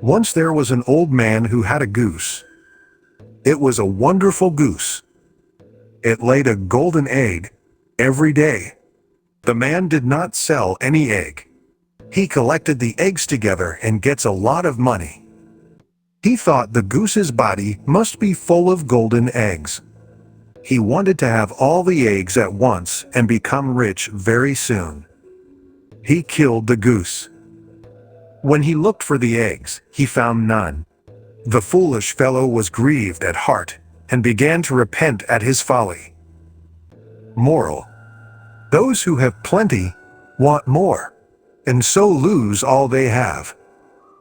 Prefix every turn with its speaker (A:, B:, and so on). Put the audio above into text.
A: Once there was an old man who had a goose. It was a wonderful goose. It laid a golden egg every day. The man did not sell any egg. He collected the eggs together and gets a lot of money. He thought the goose's body must be full of golden eggs. He wanted to have all the eggs at once and become rich very soon. He killed the goose. When he looked for the eggs, he found none. The foolish fellow was grieved at heart and began to repent at his folly. Moral: those who have plenty want more, and so lose all they have.